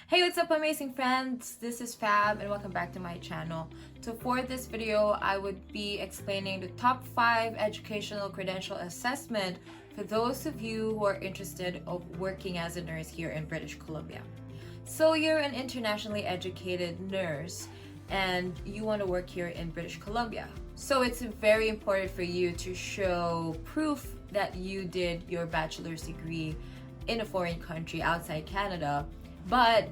Hey, what's up, amazing friends? This is Fabb and welcome back to my channel. So for this video, I would be explaining the top 5 educational credential assessment for those of you who are interested of working as a nurse here in British Columbia. So you're an internationally educated nurse and you want to work here in British Columbia. So it's very important for you to show proof that you did your bachelor's degree in a foreign country outside Canada. But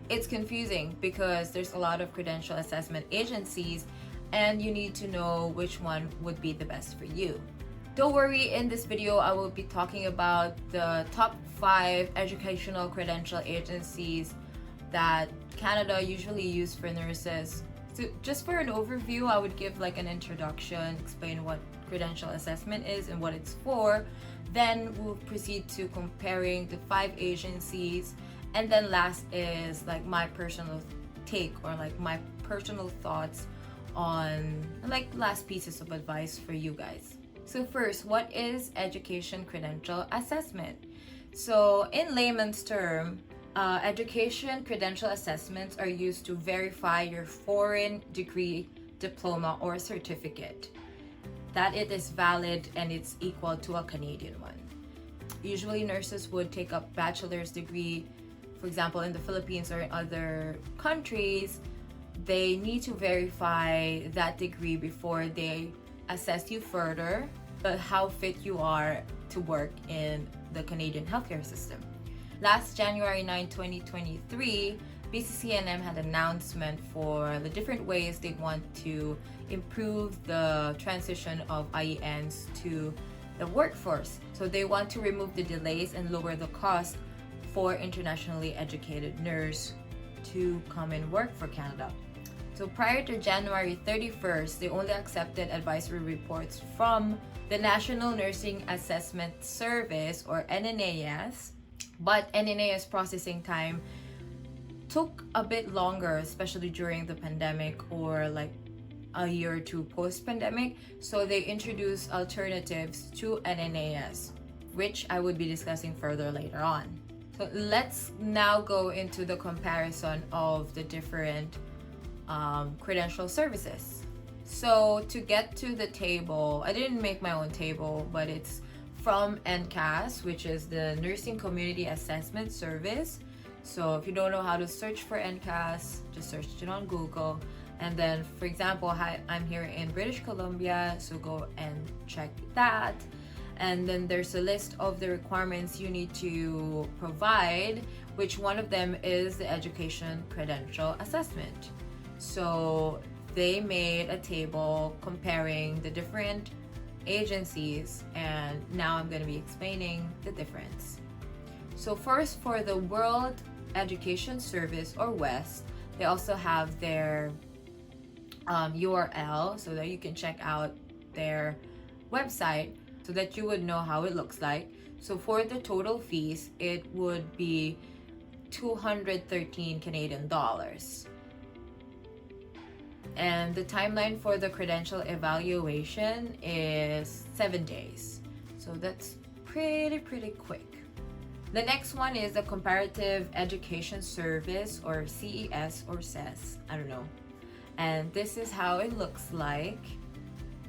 it's confusing because there's a lot of credential assessment agencies and you need to know which one would be the best for you. Don't worry, in this video I will be talking about the top 5 educational credential agencies that Canada usually use for nurses. So just for an overview, I would give like an introduction, explain what credential assessment is and what it's for. Then we'll proceed to comparing the 5 agencies. And then last is like my personal take or like my personal thoughts on like last pieces of advice for you guys. So first, what is education credential assessment? So in layman's term, education credential assessments are used to verify your foreign degree, diploma, or certificate, that it is valid and it's equal to a Canadian one. Usually nurses would take up bachelor's degree, for example, in the Philippines or in other countries. They need to verify that degree before they assess you further, but how fit you are to work in the Canadian healthcare system. Last January 9, 2023, BCCNM had an announcement for the different ways they want to improve the transition of IENs to the workforce. So they want to remove the delays and lower the cost for internationally educated nurse to come and work for Canada. So prior to January 31st, they only accepted advisory reports from the National Nursing Assessment Service or NNAS, but NNAS processing time took a bit longer, especially during the pandemic or like a year or two post-pandemic. So they introduced alternatives to NNAS, which I would be discussing further later on. So let's now go into the comparison of the different credential services. So to get to the table, I didn't make my own table, but it's from NCAS, which is the Nursing Community Assessment Service. So if you don't know how to search for NCAS, just search it on Google. And then, for example, I'm here in British Columbia, so go and check that. And then there's a list of the requirements you need to provide, which one of them is the education credential assessment. So they made a table comparing the different agencies, and now I'm going to be explaining the difference. So first, for the World Education Service or WES, they also have their URL so that you can check out their website so that you would know how it looks like. So for the total fees, it would be 213 Canadian dollars. And the timeline for the credential evaluation is 7 days. So that's pretty quick. The next one is the Comparative Education Service or CES or CES, I don't know. And this is how it looks like.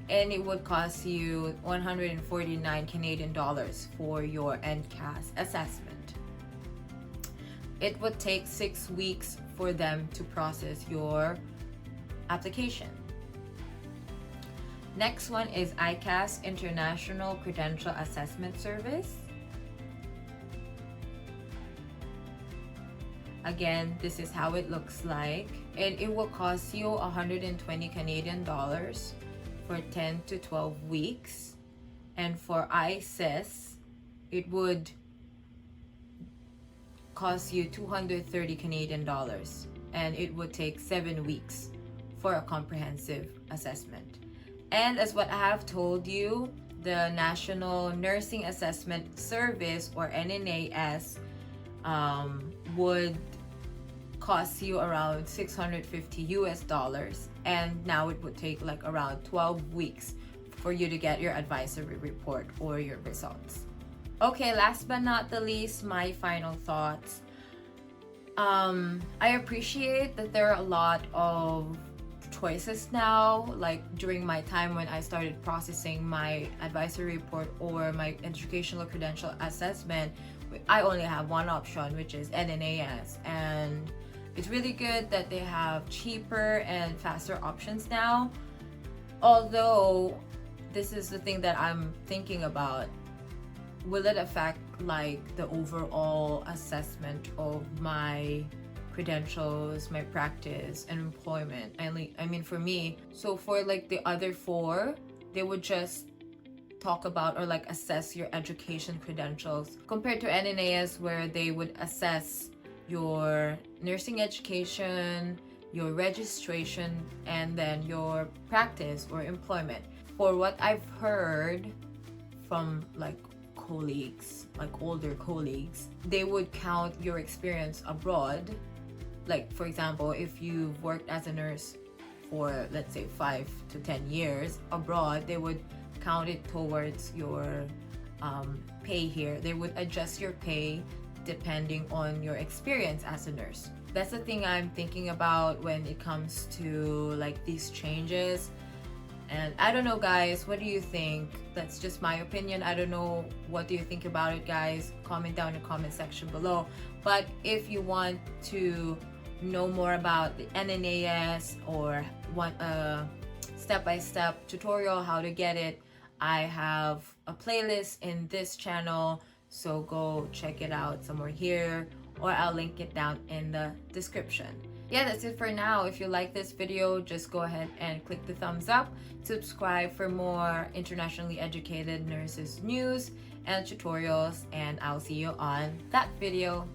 And it would cost you 149 Canadian dollars for your NCAS assessment. It would take 6 weeks for them to process your application. Next one is ICAS, International Credential Assessment Service. Again, this is how it looks like, and it will cost you 120 Canadian dollars for 10 to 12 weeks. And for ICES, it would cost you 230 Canadian dollars, and it would take 7 weeks for a comprehensive assessment. And as what I have told you, the National Nursing Assessment Service or NNAS would cost you around $650, and now it would take like around 12 weeks for you to get your advisory report or your results. Okay, last but not the least, my final thoughts. I appreciate that there are a lot of choices now. Like during my time when I started processing my advisory report or my educational credential assessment, I only have one option, which is NNAS, and it's really good that they have cheaper and faster options now. Although this is the thing that I'm thinking about, will it affect like the overall assessment of my credentials, my practice, and employment? I mean, for me, so for like the other four, they would just talk about or like assess your education credentials, compared to NNAS where they would assess your nursing education, your registration, and then your practice or employment. For what I've heard from like colleagues, like older colleagues, they would count your experience abroad. Like for example, if you've worked as a nurse for let's say 5 to 10 years abroad, they would count it towards your pay here. They would adjust your pay depending on your experience as a nurse. That's the thing I'm thinking about when it comes to like these changes. And I don't know, guys, what do you think? That's just my opinion. I don't know, what do you think about it, guys? Comment down in the comment section below. But if you want to know more about the NNAS or want a step-by-step tutorial how to get it, I have a playlist in this channel, so go check it out somewhere here, or I'll link it down in the description. Yeah, that's it for now. If you like this video, just go ahead and click the thumbs up, subscribe for more internationally educated nurses news and tutorials, and I'll see you on that video.